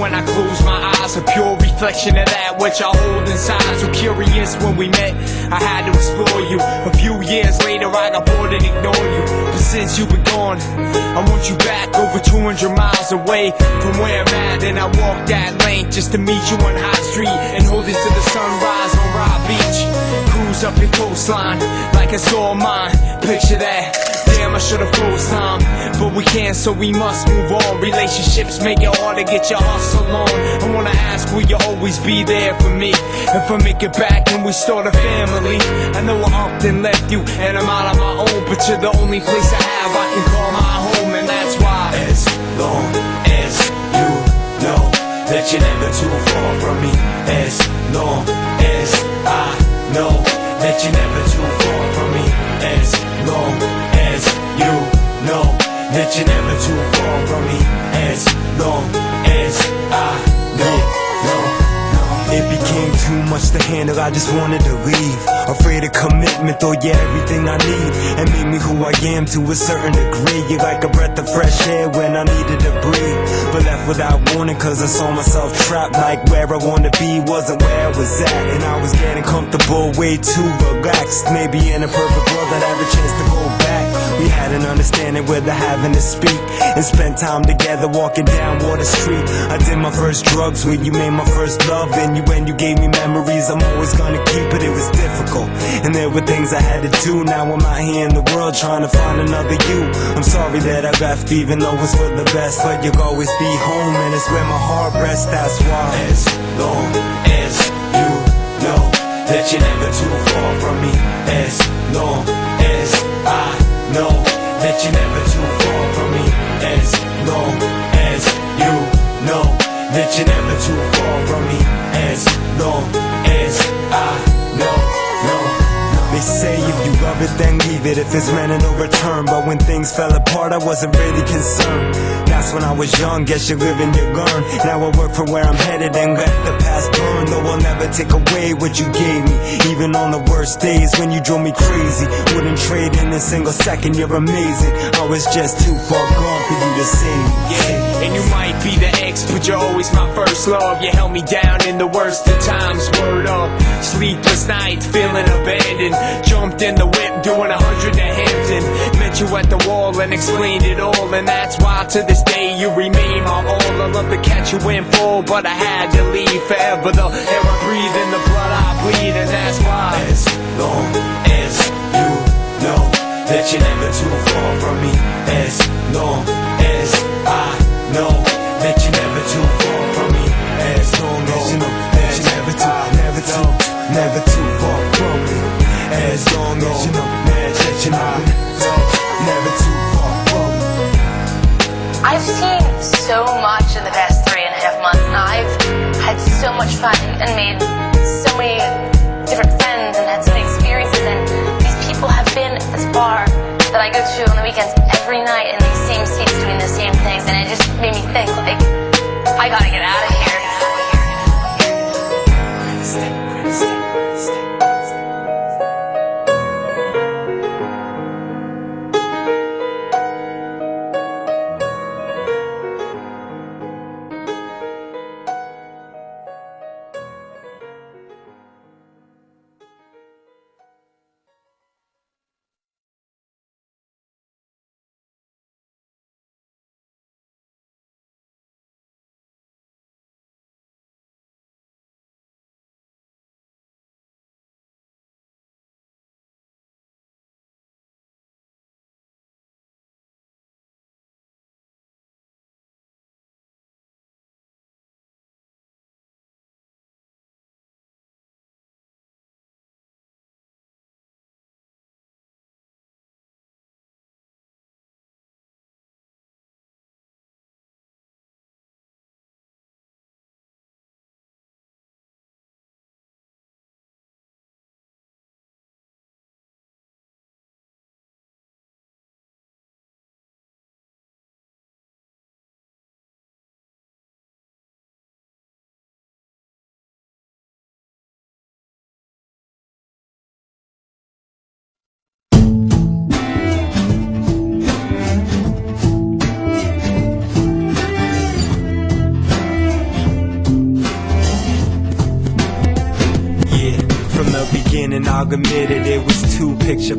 when I close my eyes, a pure reflection of that which I hold inside. So curious when we met, I had to explore you. A few years later I got bored and ignored you, but since you've been gone, I want you back over 200 miles away from where I'm at. And I walked that length just to meet you on High Street and hold it to the sunrise on Rock Beach. Cruise up your coastline like it's all mine. Picture that. Damn, I should've froze time, but we can't, so we must move on. Relationships make it hard to get your hustle on. I wanna ask, will you always be there for me? If I make it back, can we start a family? I know I upped and left you, and I'm out on my own, but you're the only place I have I can call my home, and that's why. As long as you know that you're never too far from me. As long as I know that you're never too far from me. As long as you know that you're never too far from me. As long as I know. It became too much to handle, I just wanted to leave. Afraid of commitment, though yeah, everything I need. And made me who I am to a certain degree. You're like a breath of fresh air when I needed to breathe. But left without warning, cause I saw myself trapped. Like where I wanted to be wasn't where I was at. And I was getting comfortable, way too relaxed. Maybe in a perfect world I'd have a chance to go back. We had an understanding where the having to speak and spent time together walking down Water Street. I did my first drugs when you made my first love. And when you gave me memories, I'm always gonna keep it. It was difficult, and there were things I had to do. Now I'm out here in the world trying to find another you. I'm sorry that I left, even though it's for the best. But you'll always be home, and it's where my heart rests, that's why. As long as you know that you're never too far from me. As long as I know that you're never too far from me. As long as you know that you're never too far from me. As long as I know. They say if you love it, then leave it, if it's meant no return. But when things fell apart, I wasn't really concerned. That's when I was young, guess you live and you learn. Now I work for where I'm headed and let the past burn. Though I'll never take away what you gave me, even on the worst days when you drove me crazy. Wouldn't trade in a single second, you're amazing. I was just too far gone for you to save me. Yeah, and you might be the ex, but you're always my first love. You held me down in the worst of times, word up. Sleepless nights, feeling abandoned. Jumped in the whip, doing 100 to Hampton. Met you at the wall and explained it all. And that's why to this day you remain my all. I love to catch you in full, but I had to leave forever. The air I breathe and the blood I bleed, and that's why. As long as you know that you're never too far from me. As long as I know that you're never too far from me. As long as you know that you're never too far from me. As long as you know that you're never too far from me. I've seen so much in the past 3.5 months, and I've had so much fun and made so many different friends and had so many experiences, and these people have been as far that I go to on the weekends every night in these same seats doing the same things, and it just made me think, like, I gotta get out of here. beginning, I'll admit it, it was too picture